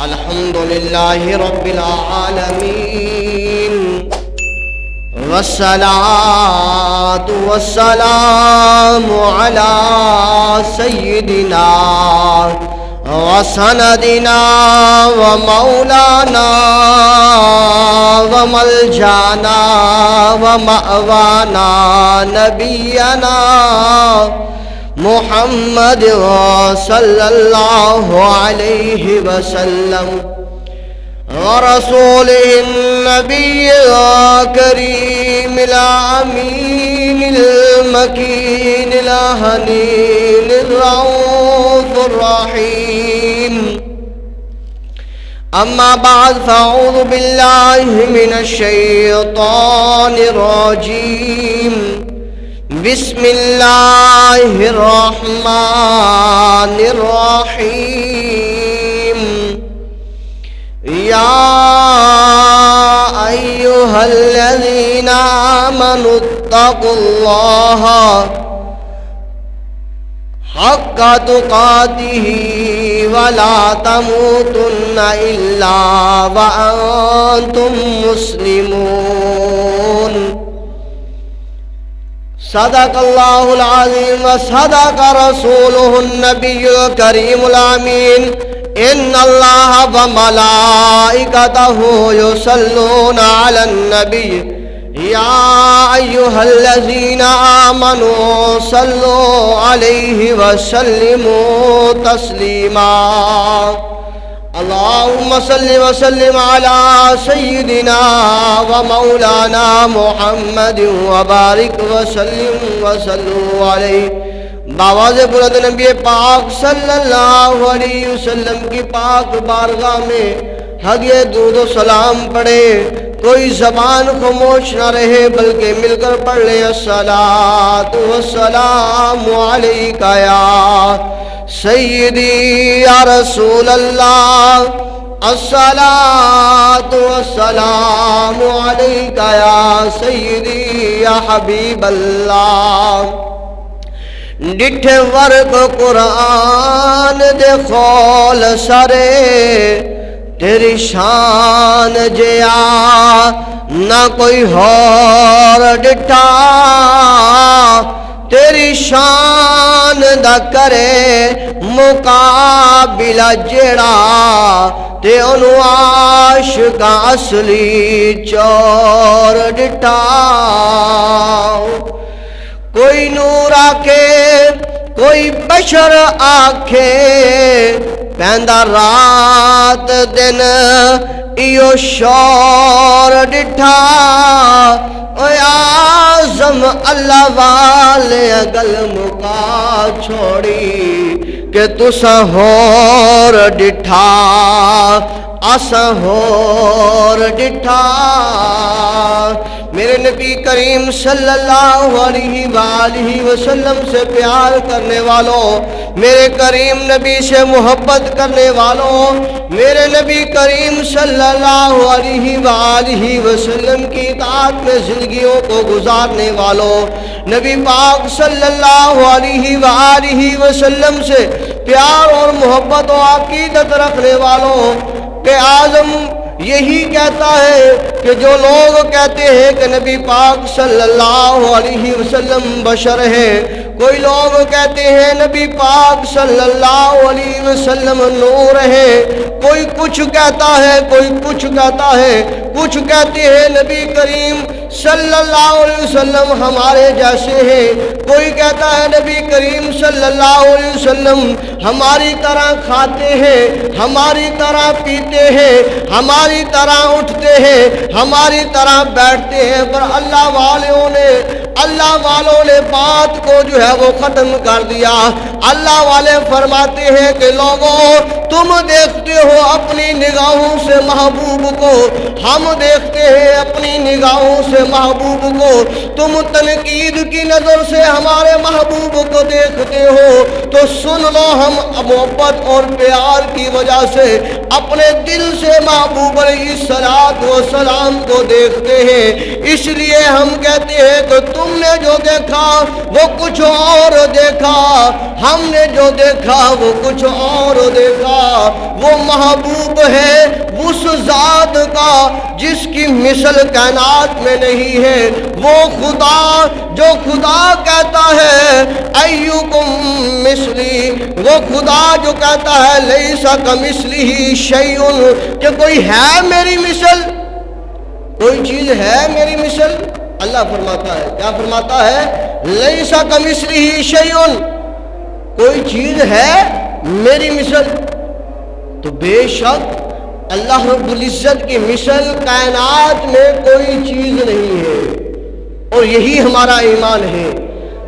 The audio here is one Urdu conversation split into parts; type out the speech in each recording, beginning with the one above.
الحمد لله رب العالمين والصلاة والسلام على سيدنا وسندنا ومولانا وملجانا ومأوانا نبينا محمد صلی اللہ علیہ وسلم ورسوله النبي الكريم الأمين المكين الحنين الرؤوف الرحيم أما بعد فأعوذ بالله من الشيطان الرجيم بسم اللہ الرحمن الرحیم یا ایہا الذین آمنوا اتقوا اللہ حق تقاتہ ولا تموتن الا وانتم مسلمون صدق اللہ العظیم وصدق رسولہ النبی الکریم الامین ان اللہ وملائکتہ یصلون علی النبی یا ایہا الذین آمنوا صلوا علیہ وسلموا تسلیما اللہم صلی وسلم علی سیدنا و مولانا محمد وبارک وسلم وسلم علیہ باواز بلند نبی پاک صلی اللہ علیہ وسلم کی پاک بارگاہ میں حق درود و سلام پڑھے کوئی زبان خاموش نہ رہے بلکہ مل کر پڑھ لے الصلاۃ والسلام علیک یا سیدی یا رسول اللہ الصلاۃ والسلام علیک یا سیدی یا حبیب اللہ ڈٹھے ورق قرآن دے خول سرے تیری شان جیا نہ کوئی اور ڈٹھا تیری شان دا کرے مقابلہ جڑا تے انو عاشق اصلی چور ڈٹھا کوئی نور آکھے کوئی بشر آکھے پیندہ رات دن ایو شور ڈٹھا اے آزم اللہ والے گل مکا چھوڑی کہ تسا ہور ڈٹھا اسا ہور ڈٹھا میرے نبی کریم صلی اللہ علیہ وآلہ وسلم سے پیار کرنے والوں میرے کریم نبی سے محبت کرنے والوں میرے نبی کریم صلی اللہ علیہ وآلہ وسلم کی اطاعت میں زندگیوں کو گزارنے والوں نبی پاک صلی اللہ علیہ وآلہ وسلم سے پیار اور محبت و عقیدت رکھنے والوں کہ اعظم یہی کہتا ہے کہ جو لوگ کہتے ہیں کہ نبی پاک صلی اللہ علیہ وسلم بشر ہیں کوئی لوگ کہتے ہیں نبی پاک صلی اللہ علیہ وسلم نور ہے کوئی کچھ کہتا ہے کوئی کچھ کہتا ہے کچھ کہتے ہیں نبی کریم صلی اللہ علیہ وسلم ہمارے جیسے ہیں کوئی کہتا ہے نبی کریم صلی اللہ علیہ وسلم ہماری طرح کھاتے ہیں ہماری طرح پیتے ہیں ہماری طرح اٹھتے ہیں ہماری طرح بیٹھتے ہیں پر اللہ والوں نے بات کو جو ہے وہ ختم کر دیا اللہ والے فرماتے ہیں کہ لوگوں تم دیکھتے ہو اپنی نگاہوں سے محبوب کو ہم دیکھتے ہیں اپنی نگاہوں سے محبوب کو تم تنقید کی نظر سے ہمارے محبوب کو دیکھتے ہو تو سن لو ہم محبت اور پیار کی وجہ سے اپنے دل سے محبوب علیہ السلام کو دیکھتے ہیں اس لیے ہم کہتے ہیں کہ تم نے جو دیکھا وہ کچھ اور دیکھا ہم نے جو دیکھا وہ کچھ اور دیکھا وہ محبوب ہے اس ذات کا جس کی مثل کائنات میں نہیں ہے، وہ خدا جو خدا کہتا ہے ایکم مثلی، وہ خدا جو کہتا ہے لیس کمثلہ شیء، کہ کوئی ہے میری مثل، کوئی چیز ہے میری مثل۔ اللہ فرماتا ہے، کیا فرماتا ہے؟ لیس کمثلہ شیء، کوئی چیز ہے میری مثل۔ تو بے شک اللہ رب العزت کی مثل کائنات میں کوئی چیز نہیں ہے، اور یہی ہمارا ایمان ہے۔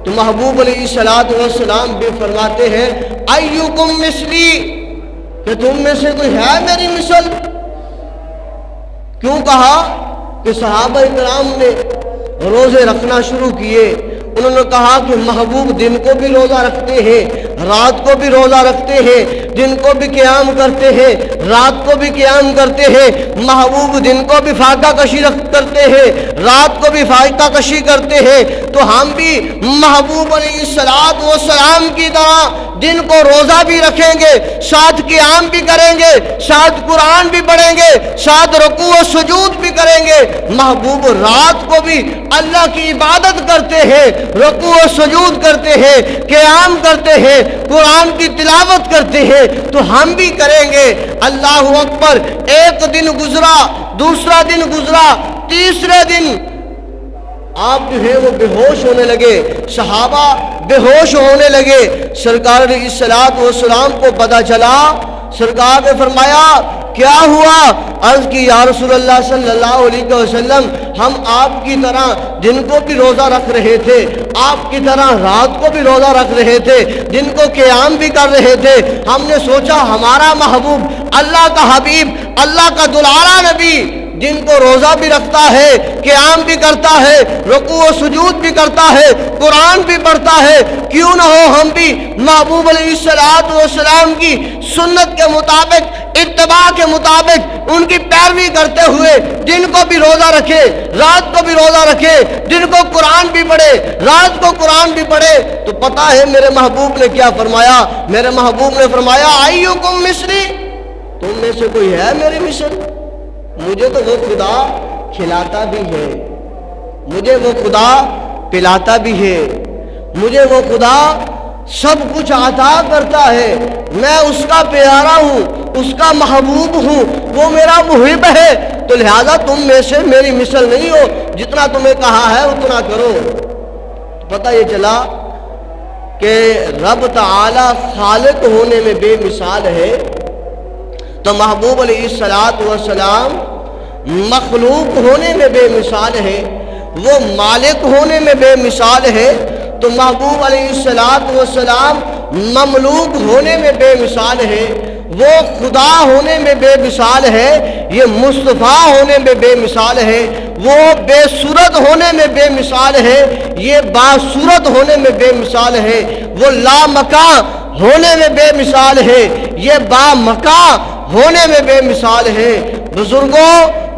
تو محبوب علیہ السلام بھی فرماتے ہیں ایکم مثلی، کہ تم میں سے کوئی ہے میری مثل۔ کیوں کہا؟ کہ صحابہ کرام نے روزے رکھنا شروع کیے، انہوں نے کہا کہ محبوب دن کو بھی روزہ رکھتے ہیں، رات کو بھی روزہ رکھتے ہیں، دن کو بھی قیام کرتے ہیں، رات کو بھی قیام کرتے ہیں، محبوب دن کو بھی فاقہ کشی کرتے ہیں، رات کو بھی فاقہ کشی کرتے ہیں، تو ہم بھی محبوب علیہ السلام کی طرح دن کو روزہ بھی رکھیں گے، ساتھ قیام بھی کریں گے، ساتھ قرآن بھی پڑھیں گے، ساتھ رکوع و سجود بھی کریں گے۔ محبوب رات کو بھی اللہ کی عبادت کرتے ہیں، رکوع و سجود کرتے ہیں، قیام کرتے ہیں، قرآن کی تلاوت کرتے ہیں، تو ہم بھی کریں گے۔ اللہ اکبر۔ ایک دن گزرا، دوسرا دن گزرا، تیسرے دن آپ جو ہے وہ بے ہوش ہونے لگے، صحابہ بے ہوش ہونے لگے۔ سرکار علیہ السلام کو پتہ چلا، سرکار نے فرمایا کیا ہوا؟ عرض کی یا رسول اللہ صلی اللہ علیہ وسلم، ہم آپ کی طرح دن کو بھی روزہ رکھ رہے تھے، آپ کی طرح رات کو بھی روزہ رکھ رہے تھے، دن کو قیام بھی کر رہے تھے۔ ہم نے سوچا ہمارا محبوب، اللہ کا حبیب، اللہ کا دلارا نبی دن کو روزہ بھی رکھتا ہے، قیام بھی کرتا ہے، رکوع و سجود بھی کرتا ہے، قرآن بھی پڑھتا ہے، کیوں نہ ہو ہم بھی محبوب علیہ السلام کی سنت کے مطابق، اتباع کے مطابق ان کی پیروی کرتے ہوئے دن کو بھی روزہ رکھے، رات کو بھی روزہ رکھے، دن کو قرآن بھی پڑھے، رات کو قرآن بھی پڑھے۔ تو پتہ ہے میرے محبوب نے کیا فرمایا؟ میرے محبوب نے فرمایا ایکم مثلی، تم میں سے کوئی ہے میری مثل؟ مجھے تو وہ خدا کھلاتا بھی ہے، مجھے وہ خدا پلاتا بھی ہے، مجھے وہ خدا سب کچھ عطا کرتا ہے، میں اس کا پیارا ہوں، اس کا محبوب ہوں، وہ میرا محب ہے، تو لہذا تم میں سے میری مثل نہیں ہو، جتنا تمہیں کہا ہے اتنا کرو۔ پتہ یہ چلا کہ رب تعالی خالق ہونے میں بے مثال ہے، تو محبوب علیہ السلام مخلوق ہونے میں بے مثال ہے، وہ مالک ہونے میں بے مثال ہے، تو محبوب علیہ السلام مملوک ہونے میں بے مثال ہے، وہ خدا ہونے میں بے مثال ہے، یہ مصطفیٰ ہونے میں بے مثال ہے، وہ بے صورت ہونے میں بے مثال ہے، یہ باصورت ہونے میں بے مثال ہے، وہ لامکاں ہونے میں بے مثال ہے، یہ بامکاں ہونے میں بے مثال ہے۔ بزرگوں،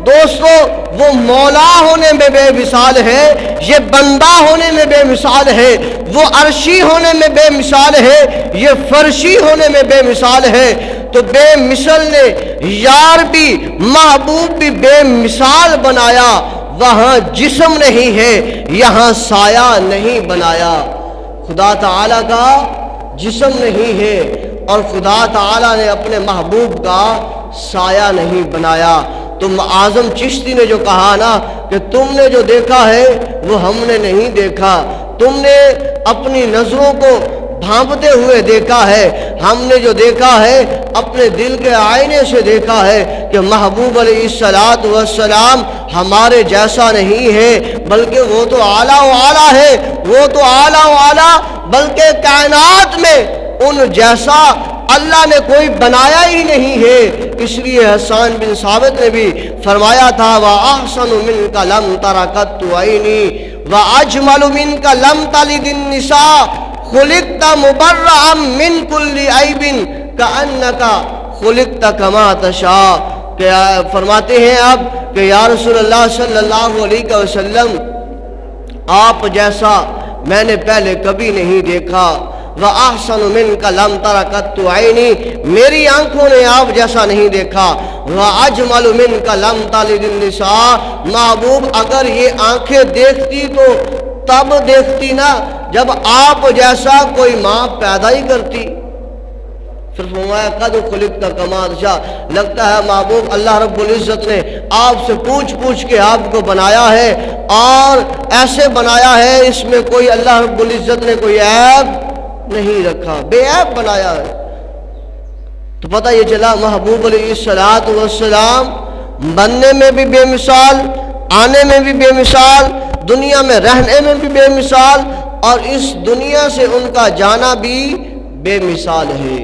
دوستو، وہ مولا ہونے میں بے مثال ہے، یہ بندہ ہونے میں بے مثال ہے، وہ عرشی ہونے میں بے مثال ہے، یہ فرشی ہونے میں بے مثال ہے۔ تو بے مثل نے یار بھی محبوب بھی بے مثال بنایا، وہاں جسم نہیں ہے، یہاں سایہ نہیں بنایا۔ خدا تعالیٰ کا جسم نہیں ہے، اور خدا تعالیٰ نے اپنے محبوب کا سایہ نہیں بنایا۔ تم اعظم چشتی نے جو کہا نا کہ تم نے جو دیکھا ہے وہ ہم نے نہیں دیکھا، تم نے اپنی نظروں کو بھانپتے ہوئے دیکھا ہے، ہم نے جو دیکھا ہے اپنے دل کے آئینے سے دیکھا ہے کہ محبوب علیہ السلام ہمارے جیسا نہیں ہے، بلکہ وہ تو اعلیٰ و اعلیٰ ہے، وہ تو اعلیٰ و اعلیٰ، بلکہ کائنات میں ان جیسا اللہ نے کوئی بنایا ہی نہیں ہے۔ اس لیے حسان بن ثابت نے بھی فرمایا تھا وَأَحْسَنُ مِنْكَ لَمْ تَرَ قَطُّ عَيْنِي وَأَجْمَلُ مِنْكَ لَمْ تَلِدِ النِّسَاءُ خُلِقْتَ مُبَرَّأً مِنْ كُلِّ عَيْبٍ كَأَنَّكَ خُلِقْتَ كَمَا تَشَاءُ۔ کہ فرماتے ہیں اب کہ یا رسول اللہ صلی اللہ علیہ وسلم، آپ جیسا میں نے پہلے کبھی نہیں دیکھا، وَأَحْسَنُ مِنْكَ لَمْ تَرَ قَطُّ عَيْنِي، میری آنکھوں نے آپ جیسا نہیں دیکھا. وَأَجْمَلُ مِنْكَ لَمْ تَلِدِ النِّسَاء، محبوب اگر یہ آنکھیں دیکھتی تو تب دیکھتی نا جب آپ جیسا کوئی ماں پیدا ہی کرتی. پھر فرمایا قد خلقت کما تشاء، لگتا ہے محبوب اللہ رب العزت نے آپ سے پوچھ پوچھ کے آپ کو بنایا ہے اور ایسے بنایا ہے اس میں کوئی اللہ رب العزت نے کوئی عیب نہیں رکھا، بے عیب بنایا ہے. تو پتہ یہ چلا محبوب علیہ الصلوۃ والسلام بننے میں بھی بے مثال، آنے میں بھی بے مثال، دنیا میں رہنے میں بھی بے مثال، اور اس دنیا سے ان کا جانا بھی بے مثال ہے.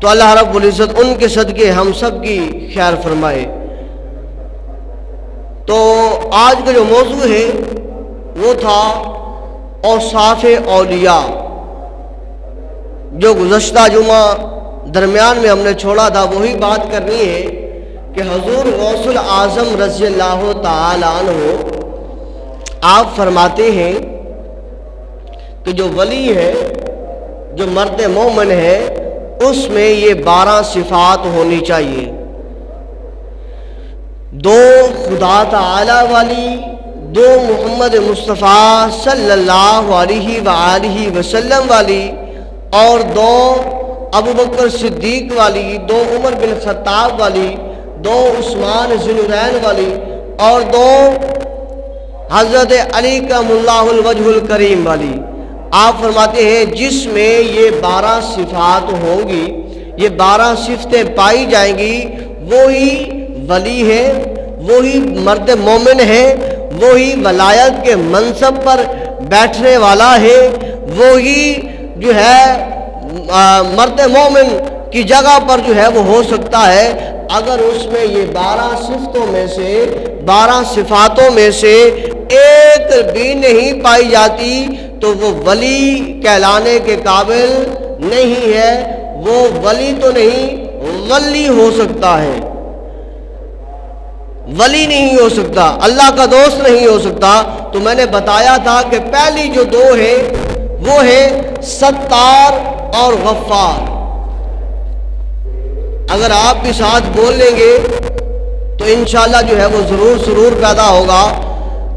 تو اللہ رب العزت ان کے صدقے ہم سب کی خیر فرمائے. تو آج کا جو موضوع ہے وہ تھا اوصاف اولیاء. جو گزشتہ جمعہ درمیان میں ہم نے چھوڑا تھا وہی بات کرنی ہے کہ حضور غوث الاعظم رضی اللہ تعالی عنہ آپ فرماتے ہیں کہ جو ولی ہے، جو مرد مومن ہے، اس میں یہ 12 صفات ہونی چاہیے. 2 خدا تعالی والی، 2 محمد مصطفیٰ صلی اللہ علیہ وآلہ وسلم والی، اور 2 ابو بکر صدیق والی، 2 عمر بن خطاب والی، 2 عثمان ذی النورین والی، اور 2 حضرت علی کرم اللہ الوجہ الکریم والی. آپ فرماتے ہیں جس میں یہ 12 صفات ہوں گی، یہ 12 صفتیں پائی جائیں گی، وہی ولی ہے، وہی مرد مومن ہے، وہی ولایت کے منصب پر بیٹھنے والا ہے، وہی جو ہے مرد مومن کی جگہ پر جو ہے وہ ہو سکتا ہے. اگر اس میں یہ 12 صفتوں میں سے، 12 صفاتوں میں سے ایک بھی نہیں پائی جاتی تو وہ ولی کہلانے کے قابل نہیں ہے. وہ ولی تو نہیں، ولی ہو سکتا ہے، ولی نہیں ہو سکتا، اللہ کا دوست نہیں ہو سکتا. تو میں نے بتایا تھا کہ پہلی جو 2 ہے وہ ہے ستار اور غفار. اگر آپ بھی ساتھ بول لیں گے تو انشاءاللہ جو ہے وہ ضرور پیدا ہوگا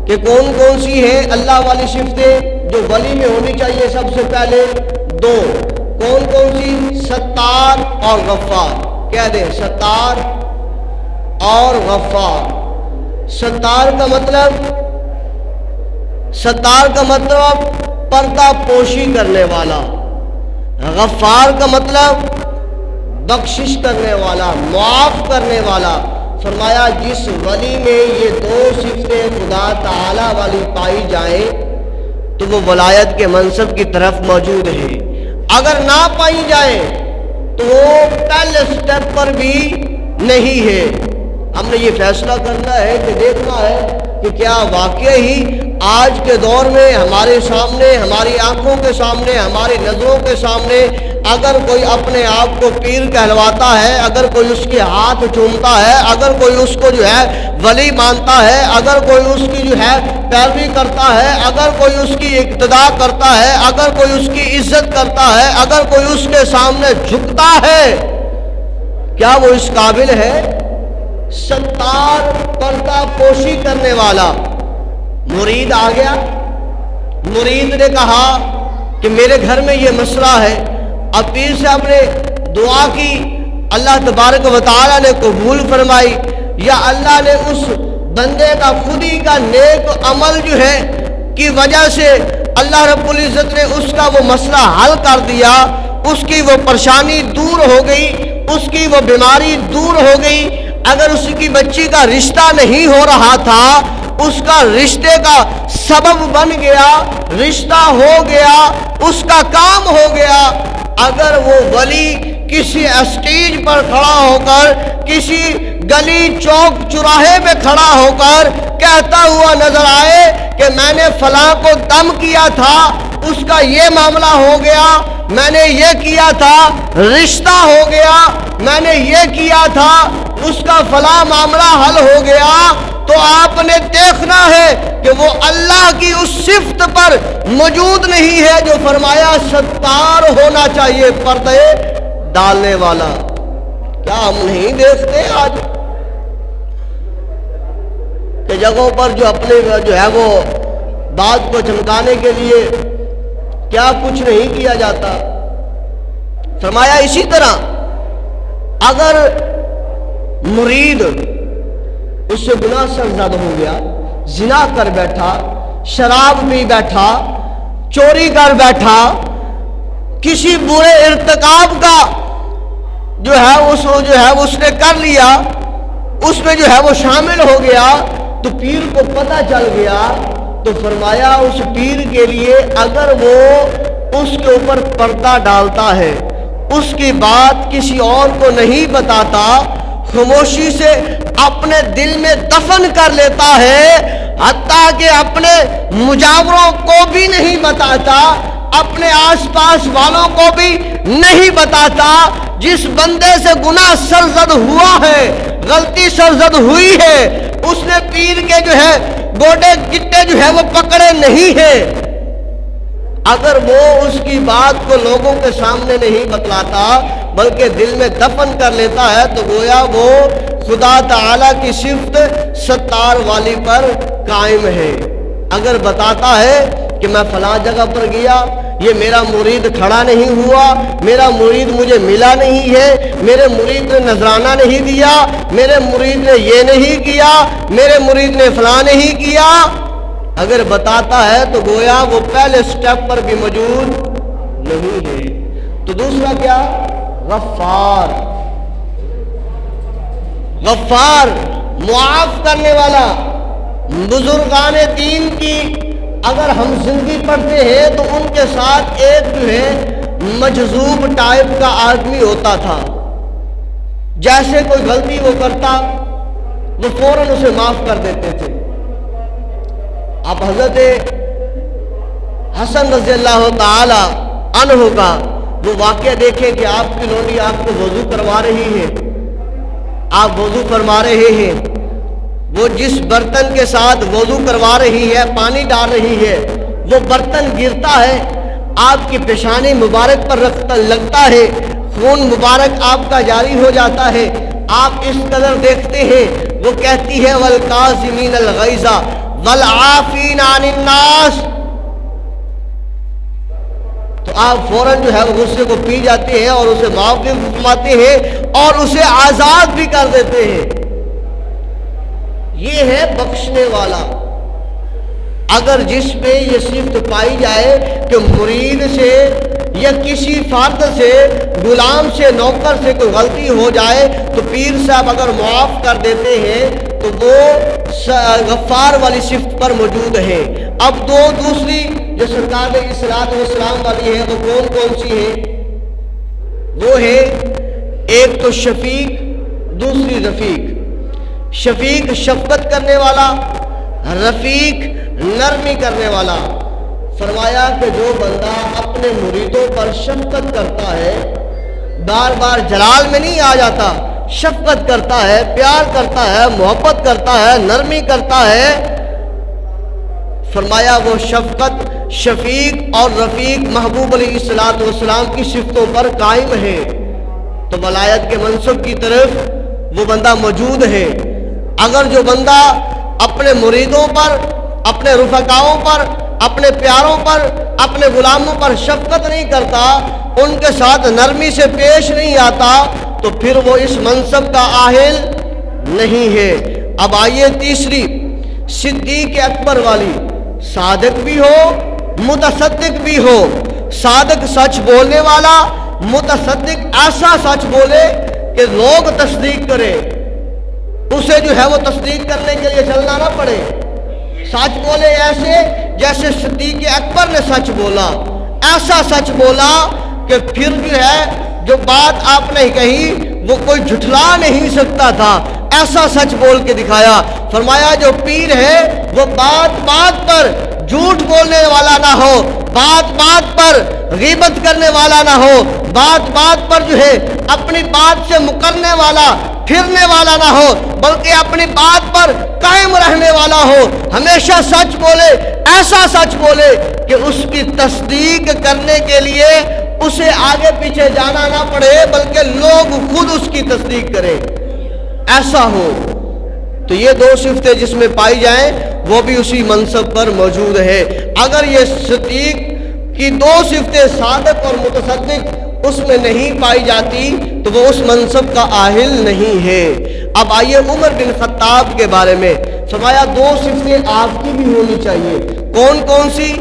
کہ کون کون سی ہے اللہ والی صفتیں جو ولی میں ہونی چاہیے. سب سے پہلے 2 کون کون سی؟ ستار اور غفار. کہہ دیں ستار اور غفار. ستار کا مطلب پردہ پوشی کرنے والا. غفار کا مطلب بخشش کرنے والا، معاف کرنے والا. فرمایا جس ولی میں یہ 2 صفتیں خدا تعالی والی پائی جائیں تو وہ ولایت کے منصب کی طرف موجود ہے. اگر نہ پائی جائے تو وہ پہلے سٹیپ پر بھی نہیں ہے. ہم نے یہ فیصلہ کرنا ہے کہ دیکھنا ہے کہ کیا واقعی ہی آج کے دور میں ہمارے سامنے، ہماری آنکھوں کے سامنے، ہماری نظروں کے سامنے اگر کوئی اپنے آپ کو پیر کہلواتا ہے، اگر کوئی اس کے ہاتھ چومتا ہے، اگر کوئی اس کو جو ہے ولی مانتا ہے، اگر کوئی اس کی جو ہے پیروی کرتا ہے، اگر کوئی اس کی اقتدا کرتا ہے، اگر کوئی اس کی عزت کرتا ہے، اگر کوئی اس کے سامنے جھکتا ہے، کیا وہ اس قابل ہے؟ ستار، پردہ پوشی کرنے والا. مرید آ گیا، مرید نے کہا کہ میرے گھر میں یہ مسئلہ ہے. اب پیر صاحب نے دعا کی، اللہ تبارک و تعالی نے قبول فرمائی، یا اللہ نے اس بندے کا خودی کا نیک عمل جو ہے کی وجہ سے اللہ رب العزت نے اس کا وہ مسئلہ حل کر دیا، اس کی وہ پریشانی دور ہو گئی، اس کی وہ بیماری دور ہو گئی. اگر اس کی بچی کا رشتہ نہیں ہو رہا تھا، اس کا رشتے کا سبب بن گیا، رشتہ ہو گیا، اس کا کام ہو گیا. اگر وہ ولی کسی اسٹیج پر کھڑا ہو کر، کسی گلی چوک چوراہے میں کھڑا ہو کر کہتا ہوا نظر آئے کہ میں نے فلاں کو دم کیا تھا، اس کا یہ معاملہ ہو گیا، میں نے یہ کیا تھا، رشتہ ہو گیا، میں نے یہ کیا تھا، اس کا فلاں معاملہ حل ہو گیا، تو آپ نے دیکھنا ہے کہ وہ اللہ کی اس صفت پر موجود نہیں ہے جو فرمایا ستار ہونا چاہیے، پردے ڈالنے والا۔ کیا ہم نہیں دیکھتے آج کہ جگہوں پر جو اپنے جو ہے وہ بات کو چمکانے کے لیے کیا کچھ نہیں کیا جاتا؟ فرمایا اسی طرح اگر مرید اس سے گناہ سرزد ہو گیا، زنا کر بیٹھا، شراب پی بیٹھا، چوری کر بیٹھا، کسی برے ارتکاب کا جو ہے اس نے کر لیا، اس میں جو ہے وہ شامل ہو گیا، تو پیر کو پتہ چل گیا، تو فرمایا اس پیر کے لیے اگر وہ اس کے اوپر پردہ ڈالتا ہے، اس کی بات کسی اور کو نہیں بتاتا، خاموشی سے اپنے دل میں دفن کر لیتا ہے، حتیٰ کہ اپنے مجاوروں کو بھی نہیں بتاتا، اپنے آس پاس والوں کو بھی نہیں بتاتا، جس بندے سے گناہ سرزد ہوا ہے، غلطی سرزد ہوئی ہے، اس نے پیر کے جو ہے گوڈے گٹے جو ہے وہ پکڑے نہیں ہیں، اگر وہ اس کی بات کو لوگوں کے سامنے نہیں بتلاتا بلکہ دل میں دفن کر لیتا ہے، تو گویا وہ خدا تعالی کی صفت ستار والی پر قائم ہے۔ اگر بتاتا ہے کہ میں فلاں جگہ پر گیا، یہ میرا مرید کھڑا نہیں ہوا، میرا مرید مجھے ملا نہیں ہے، میرے مرید نے نذرانہ نہیں دیا، میرے مرید نے یہ نہیں کیا، میرے مرید نے فلاں نہیں کیا، اگر بتاتا ہے تو گویا وہ پہلے سٹیپ پر بھی موجود نہیں ہے۔ تو دوسرا کیا؟ غفار، غفار معاف کرنے والا۔ بزرگان دین کی اگر ہم زندگی پڑھتے ہیں تو ان کے ساتھ ایک جو ہے مجذوب ٹائپ کا آدمی ہوتا تھا، جیسے کوئی غلطی وہ کرتا وہ فوراً اسے معاف کر دیتے تھے۔ آپ حضرت حسن رضی اللہ تعالی عنہ کا وہ واقعہ دیکھیں کہ آپ کی لونڈی آپ کو وضو کروا رہی ہے، آپ وضو فرما رہے ہیں، وہ جس برتن کے ساتھ وضو کروا رہی ہے، پانی ڈال رہی ہے، وہ برتن گرتا ہے، آپ کی پیشانی مبارک پر لگتا ہے، خون مبارک آپ کا جاری ہو جاتا ہے، آپ اس قدر دیکھتے ہیں، وہ کہتی ہے والکاظمین الغیظ والعافین عن الناس، تو آپ فوراً جو ہے غصے کو پی جاتے ہیں اور اسے معاف بھی فرماتے ہیں اور اسے آزاد بھی کر دیتے ہیں۔ یہ ہے بخشنے والا۔ اگر جس میں یہ صفت پائی جائے کہ مرید سے یا کسی فرد سے، غلام سے، نوکر سے کوئی غلطی ہو جائے تو پیر صاحب اگر معاف کر دیتے ہیں تو وہ غفار والی صفت پر موجود ہے۔ اب دوسری جو سرکار اصلاۃ والسلام والی ہے وہ کون سی ہے؟ وہ ہے ایک تو شفیق، دوسری رفیق۔ شفیق شفقت کرنے والا، رفیق نرمی کرنے والا۔ فرمایا کہ جو بندہ اپنے مریدوں پر شفقت کرتا ہے، بار بار جلال میں نہیں آ جاتا، شفقت کرتا ہے، پیار کرتا ہے، محبت کرتا ہے، نرمی کرتا ہے، فرمایا وہ شفقت، شفیق اور رفیق محبوب علیہ الصلوۃ والسلام کی صفتوں پر قائم ہے، تو ولایت کے منصب کی طرف وہ بندہ موجود ہے۔ اگر جو بندہ اپنے مریدوں پر، اپنے رفقاؤں پر، اپنے پیاروں پر، اپنے غلاموں پر شفقت نہیں کرتا، ان کے ساتھ نرمی سے پیش نہیں آتا، تو پھر وہ اس منصب کا اہل نہیں ہے۔ اب آئیے تیسری، صدیق اکبر والی، صادق بھی ہو، متصدق بھی ہو۔ صادق سچ بولنے والا، متصدق ایسا سچ بولے کہ لوگ تصدیق کریں، اسے جو ہے وہ تصدیق کرنے کے لیے چلنا نہ پڑے، سچ بولے ایسے جیسے صدیق اکبر نے سچ بولا، ایسا سچ بولا کہ پھر جو ہے جو بات آپ نے کہی وہ کوئی جھٹلا نہیں سکتا تھا، ایسا سچ بول کے دکھایا۔ فرمایا جو پیر ہے وہ بات بات پر جھوٹ بولنے والا نہ ہو، بات بات پر غیبت کرنے والا نہ ہو، بات بات پر جو ہے اپنی بات سے مکرنے والا پھرنے والا نہ ہو، بلکہ اپنی بات پر قائم رہنے والا ہو، ہمیشہ سچ بولے، ایسا سچ بولے کہ اس کی تصدیق کرنے کے لیے اسے آگے پیچھے جانا نہ پڑے بلکہ لوگ خود اس کی تصدیق کریں، ایسا ہو۔ تو یہ دو صفتیں جس میں پائی جائیں وہ بھی اسی منصب پر موجود ہے۔ اگر یہ صدیق کی دو صفتیں صادق اور متصدق اس میں نہیں پائی جاتی تو وہ اس منصب کا اہل نہیں ہے۔ اب آئیے عمر بن خطاب کے بارے میں، فرمایا دو صفتیں آپ کی بھی ہونی چاہیے۔ کون کون سی؟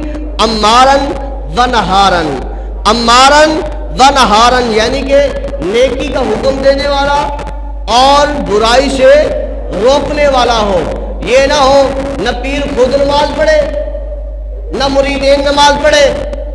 امارن و نہارن، امارن و نہارن، یعنی کہ نیکی کا حکم دینے والا اور برائی سے روکنے والا ہو۔ یہ نہ ہو نہ پیر خود نماز پڑھے نہ مریدین نماز پڑھے،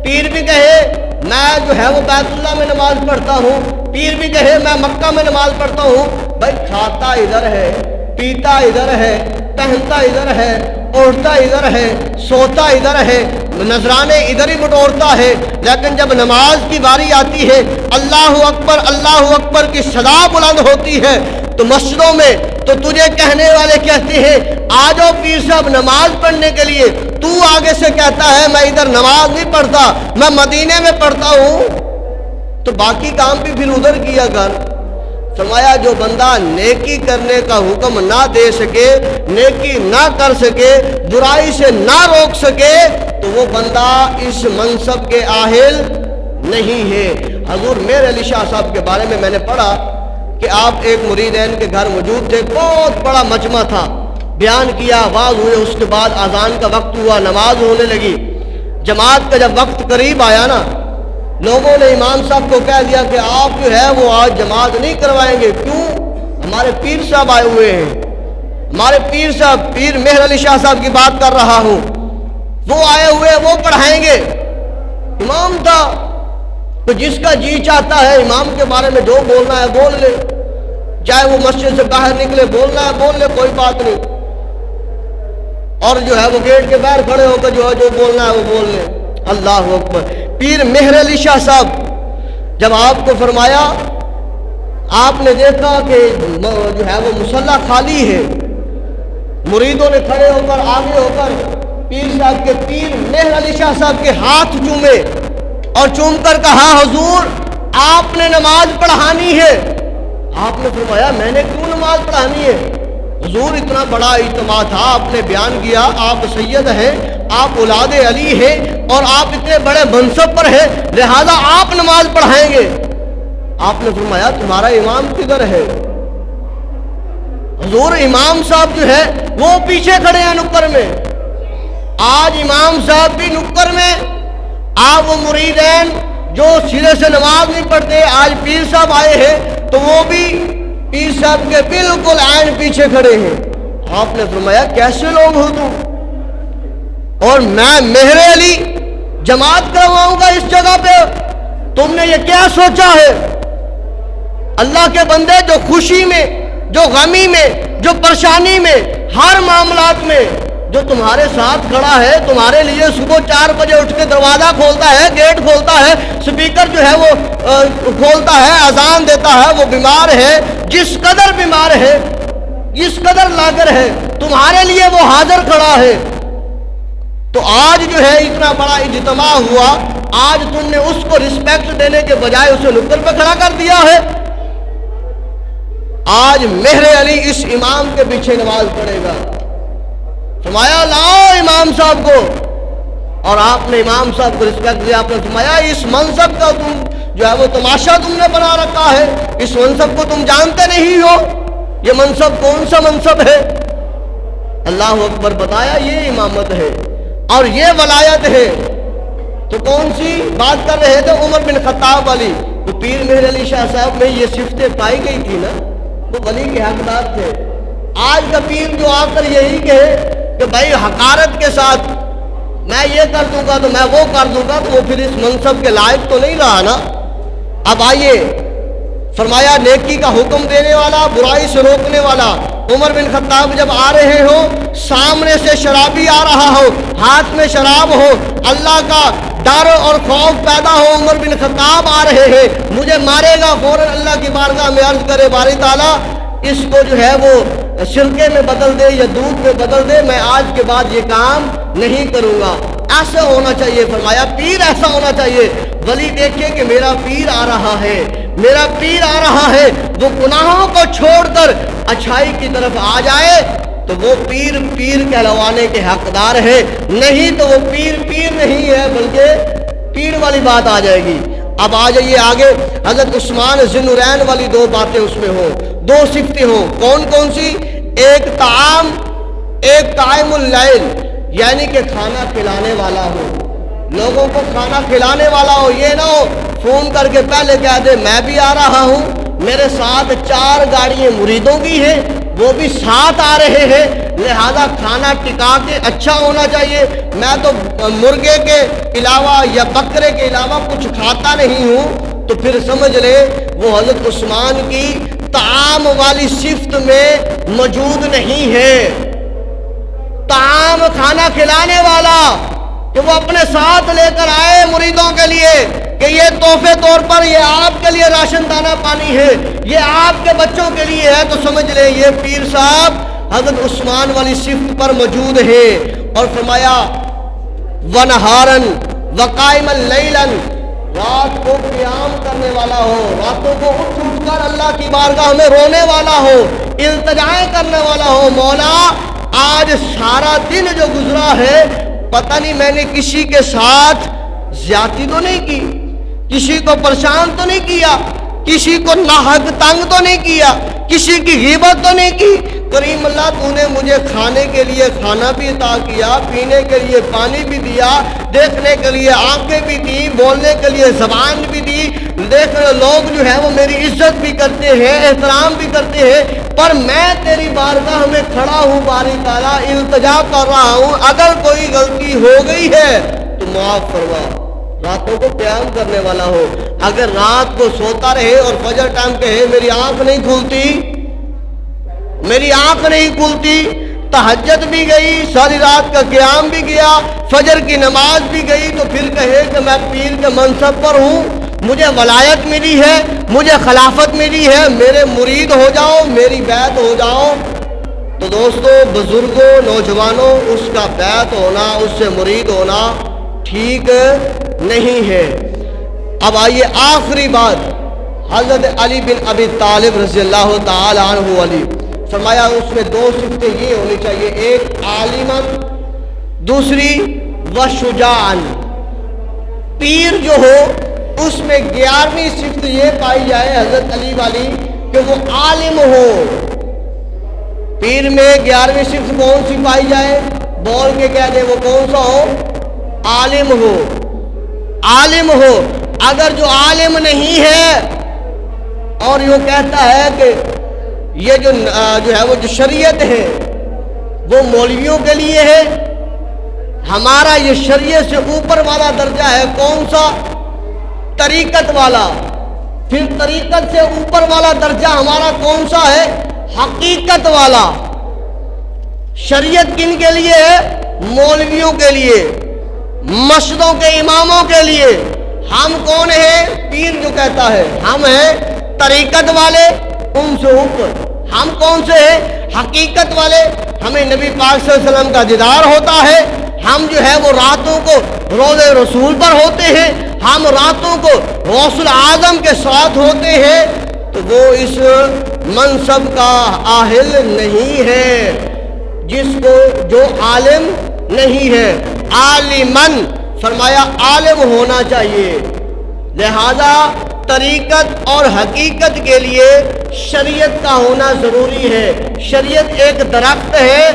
پیر بھی کہے میں جو ہے وہ بیت اللہ میں نماز پڑھتا ہوں، پیر بھی کہے میں مکہ میں نماز پڑھتا ہوں۔ بھائی کھاتا ادھر ہے، پیتا ادھر ہے، پہنتا ادھر ہے، اوڑھتا ادھر ہے، سوتا ادھر ہے، نذرانے ادھر ہی بٹورتا ہے، لیکن جب نماز کی باری آتی ہے اللہ اکبر کی صدا بلند ہوتی ہے تو مسجدوں میں تو تجھے کہنے والے کہتے ہیں آ جاؤ پیر صاحب نماز پڑھنے کے لیے، تو آگے سے کہتا ہے میں ادھر نماز نہیں پڑھتا، میں مدینے میں پڑھتا ہوں، تو باقی کام بھی پھر ادھر کیا کر۔ فرمایا جو بندہ نیکی کرنے کا حکم نہ دے سکے، نیکی نہ کر سکے، برائی سے نہ روک سکے تو وہ بندہ اس منصب کے اہل نہیں ہے۔ حضور میر علی شاہ صاحب کے بارے میں نے پڑھا کہ آپ ایک مریدین کے گھر موجود تھے، بہت بڑا مجمع تھا، بیان کیا، آواز ہوئے، اس کے بعد اذان کا وقت ہوا، نماز ہونے لگی۔ جماعت کا جب وقت قریب آیا نا، لوگوں نے امام صاحب کو کہہ دیا کہ آپ جو ہے وہ آج جماعت نہیں کروائیں گے۔ کیوں؟ ہمارے پیر صاحب آئے ہوئے ہیں، ہمارے پیر صاحب، پیر مہر علی شاہ صاحب کی بات کر رہا ہوں، وہ آئے ہوئے، وہ پڑھائیں گے۔ امام تھا تو جس کا جی چاہتا ہے امام کے بارے میں جو بولنا ہے بول لے، چاہے وہ مسجد سے باہر نکلے، بولنا ہے بول لے، کوئی بات نہیں، اور جو ہے وہ گیٹ کے باہر کھڑے ہو کر جو بولنا ہے وہ بول لے۔ اللہ اکبر۔ پیر مہر علی شاہ صاحب جب آپ کو فرمایا، آپ نے دیکھا کہ جو ہے وہ مصلی خالی ہے، مریدوں نے کھڑے ہو کر آگے ہو کر پیر صاحب کے، پیر مہر علی شاہ صاحب کے ہاتھ چومے اور چوم کر کہا حضور آپ نے نماز پڑھانی ہے۔ آپ نے فرمایا میں نے کیوں نماز پڑھانی ہے؟ حضور اتنا بڑا اجتماع تھا، آپ نے بیان کیا آپ سید ہیں، آپ اولاد علی ہیں اور آپ اتنے بڑے منصب پر ہیں، لہذا آپ نماز پڑھائیں گے۔ آپ نے فرمایا تمہارا امام کدھر ہے؟ حضور امام صاحب جو ہے وہ پیچھے کھڑے ہیں نکر میں۔ آج امام صاحب بھی نکر میں، آپ وہ مریدین جو سرے سے نماز نہیں پڑھتے، آج پیر صاحب آئے ہیں تو وہ بھی پیر صاحب کے بالکل عین پیچھے کھڑے ہیں۔ آپ نے فرمایا کیسے لوگ ہو تم، اور میں مہر علی جماعت کرواؤں گا اس جگہ پہ؟ تم نے یہ کیا سوچا ہے؟ اللہ کے بندے جو خوشی میں، جو غمی میں، جو پریشانی میں، ہر معاملات میں جو تمہارے ساتھ کھڑا ہے، تمہارے لیے صبح 4 بجے اٹھ کے دروازہ کھولتا ہے، گیٹ کھولتا ہے، سپیکر جو ہے وہ کھولتا ہے، اذان دیتا ہے، وہ بیمار ہے، جس قدر بیمار ہے، جس قدر لاغر ہے، تمہارے لیے وہ حاضر کھڑا ہے، تو آج جو ہے اتنا بڑا اجتماع ہوا، آج تم نے اس کو رسپیکٹ دینے کے بجائے اسے نکر پہ کھڑا کر دیا ہے۔ آج مہر علی اس امام کے پیچھے نماز پڑھے گا۔ فرمایا لاؤ امام صاحب کو، اور آپ نے امام صاحب کو رسپیکٹ دیا۔ آپ نے فرمایا اس منصب کا تم جو ہے وہ تماشا تم نے بنا رکھا ہے، اس منصب کو تم جانتے نہیں ہو، یہ منصب کون سا منصب ہے؟ اللہ اکبر۔ بتایا یہ امامت ہے اور یہ ولایت ہے۔ تو کون سی بات کر رہے تھے؟ عمر بن خطاب والی۔ تو پیر مہر علی شاہ صاحب میں یہ صفتیں پائی گئی تھی نا، وہ ولی کے حقدار تھے۔ آج کا پیر جو آ کر یہی کہے کہ بھائی حقارت کے ساتھ میں یہ کر دوں گا تو میں وہ کر دوں گا، تو وہ پھر اس منصب کے لائق تو نہیں رہا نا۔ اب آئیے، فرمایا نیکی کا حکم دینے والا، برائی سے روکنے والا۔ عمر بن خطاب جب آ رہے ہو، سامنے سے شرابی آ رہا ہو، ہاتھ میں شراب ہو، اللہ کا ڈر اور خوف پیدا ہو، عمر بن خطاب آ رہے ہیں، مجھے مارے گا، فوراً اللہ کی بارگاہ میں عرض کرے باری تعالیٰ اس کو جو ہے وہ سرکے میں بدل دے یا دودھ میں بدل دے، میں آج کے بعد یہ کام نہیں کروں گا۔ ایسا ہونا چاہیے، فرمایا پیر ایسا ہونا چاہیے۔ ولی دیکھے کہ میرا پیر آ رہا ہے، میرا پیر آ رہا ہے، وہ گناہوں کو چھوڑ کر اچھائی کی طرف آ جائے تو وہ پیر پیر کہلوانے کے حقدار ہے، نہیں تو وہ پیر پیر نہیں ہے بلکہ پیر والی بات آ جائے گی۔ اب آ جائیے آگے، حضرت عثمان ذی النورین والی دو باتیں اس میں ہوں، دو صفتیں ہوں، کون کون سی؟ ایک طعام، ایک طعام اللیل، یعنی کہ کھانا کھلانے والا ہو، لوگوں کو کھانا کھلانے والا ہو، یہ نہ ہو فون کر کے پہلے کہہ دے میں بھی آ رہا ہوں، میرے ساتھ 4 گاڑیاں مریدوں کی ہیں، وہ بھی ساتھ آ رہے ہیں، لہذا کھانا ٹکا کے اچھا ہونا چاہیے، میں تو مرغے کے علاوہ یا بکرے کے علاوہ کچھ کھاتا نہیں ہوں، تو پھر سمجھ لے وہ حضرت عثمان کی طعام والی صفت میں موجود نہیں ہے۔ طعام کھانا کھلانے والا کہ وہ اپنے ساتھ لے کر آئے مریدوں کے لیے کہ یہ تحفے طور پر یہ آپ کے لیے راشن دانہ پانی ہے، یہ آپ کے بچوں کے لیے ہے، تو سمجھ لیں یہ پیر صاحب حضرت عثمان والی صفت پر موجود ہے۔ اور فرمایا وَنَهَارًا وَقَائِمًا لَيْلًا، رات کو قیام کرنے والا ہو، راتوں کو اٹھ کر اللہ کی بارگاہ میں رونے والا ہو، التجائیں کرنے والا ہو، مولا آج سارا دن جو گزرا ہے پتہ نہیں میں نے کسی کے ساتھ زیادتی تو نہیں کی، کسی کو پریشان تو نہیں کیا، کسی کو ناحق تنگ تو نہیں کیا، کسی کی غیبت تو نہیں کی، کریم اللہ تو نے مجھے کھانے کے لیے کھانا بھی عطا کیا، پینے کے لیے پانی بھی دیا، دیکھنے کے لیے آنکھیں بھی دی، بولنے کے لیے زبان بھی دی، دیکھ لوگ جو ہے وہ میری عزت بھی کرتے ہیں، احترام بھی کرتے ہیں، پر میں تیری بارگاہ میں کھڑا ہوں باری تعالیٰ، التجا کر رہا ہوں، اگر کوئی غلطی ہو گئی ہے تو معاف فرما۔ راتوں کو قیام کرنے والا ہو، اگر رات کو سوتا رہے اور فجر ٹائم کہے میری آنکھ نہیں کھلتی، میری آنکھ نہیں کھلتی، تہجد بھی گئی، ساری رات کا قیام بھی گیا، فجر کی نماز بھی گئی، تو پھر کہے کہ میں پیر کے منصب پر ہوں، مجھے ولایت ملی ہے، مجھے خلافت ملی ہے، میرے مرید ہو جاؤ، میری بیعت ہو جاؤ۔ تو دوستو، بزرگوں، نوجوانوں، اس کا بیعت ہونا، اس سے مرید ہونا ٹھیک نہیں ہے۔ اب آئیے آخری بات، حضرت علی بن ابی طالب رضی اللہ تعالی عنہ علی، فرمایا اس میں 2 صفتیں یہ ہونی چاہیے، ایک عالمن، دوسری وشجاعن۔ پیر جو ہو اس میں 11ویں صفت یہ پائی جائے حضرت علی والی کہ وہ عالم ہو۔ پیر میں 11ویں صفت کون سی پائی جائے؟ بول کے کہہ دے وہ کون سا ہو؟ عالم ہو، عالم ہو۔ اگر جو عالم نہیں ہے اور یوں کہتا ہے کہ یہ جو ہے وہ جو شریعت ہے وہ مولویوں کے لیے ہے، ہمارا یہ شریعت سے اوپر والا درجہ ہے کون سا؟ طریقت والا۔ پھر طریقت سے اوپر والا درجہ ہمارا کون سا ہے؟ حقیقت والا۔ شریعت کن کے لیے ہے؟ مولویوں کے لیے، مسجدوں کے اماموں کے لیے۔ ہم کون ہیں؟ پیر جو کہتا ہے ہم ہیں طریقت والے، ان سے اوپر۔ ہم کون سے ہیں؟ حقیقت والے، ہمیں نبی پاک صلی اللہ علیہ وسلم کا دیدار ہوتا ہے، ہم جو ہے وہ راتوں کو روضہ رسول پر ہوتے ہیں، ہم راتوں کو غوث الاعظم کے ساتھ ہوتے ہیں، تو وہ اس منصب کا اہل نہیں ہے جس کو جو عالم نہیں ہے۔ عالمن فرمایا عالم ہونا چاہیے، لہذا طریقت اور حقیقت کے لیے شریعت کا ہونا ضروری ہے۔ شریعت ایک درخت ہے،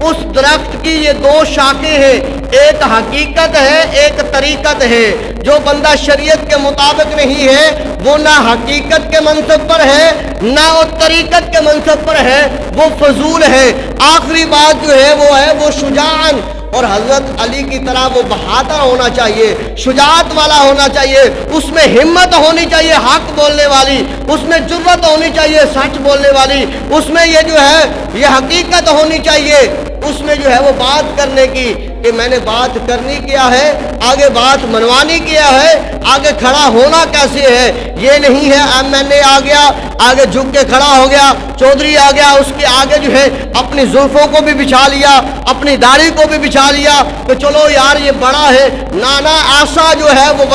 اس درخت کی یہ 2 شاخیں ہیں، ایک حقیقت ہے، ایک طریقت ہے۔ جو بندہ شریعت کے مطابق نہیں ہے وہ نہ حقیقت کے منصب پر ہے نہ وہ طریقت کے منصب پر ہے، وہ فضول ہے۔ آخری بات جو ہے وہ شجاعن، اور حضرت علی کی طرح وہ بہادر ہونا چاہیے، شجاعت والا ہونا چاہیے، اس میں ہمت ہونی چاہیے حق بولنے والی، اس میں جرأت ہونی چاہیے سچ بولنے والی، اس میں یہ جو ہے یہ حقیقت ہونی چاہیے، اس میں جو ہے وہ بات کرنے کی کہ میں نے بات کرنی کیا ہے، آگے بات منوانی کیا ہے، آگے کھڑا ہونا کیسے ہے۔ یہ نہیں ہے MNA آ گیا آگے جھک کے کھڑا ہو گیا، چودھری آ گیا اس کے آگے جو ہے اپنی زلفوں کو بھی بچھا لیا، اپنی داڑھی کو بھی بچھا لیا کہ چلو یار یہ بڑا ہے۔ نانا ایسا جو ہے وہ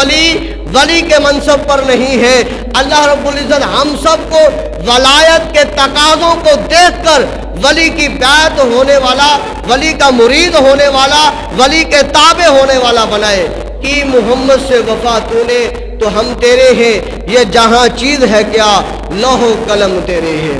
ولی کے منصب پر نہیں ہے۔ اللہ رب العزت ہم سب کو ولایت کے تقاضوں کو دیکھ کر ولی کی بیعت ہونے والا، ولی کا مرید ہونے والا، ولی کے تابع ہونے والا بنائے۔ کہ محمد سے وفا تو نے تو ہم تیرے ہیں، یہ جہاں چیز ہے کیا لوح و قلم تیرے ہیں۔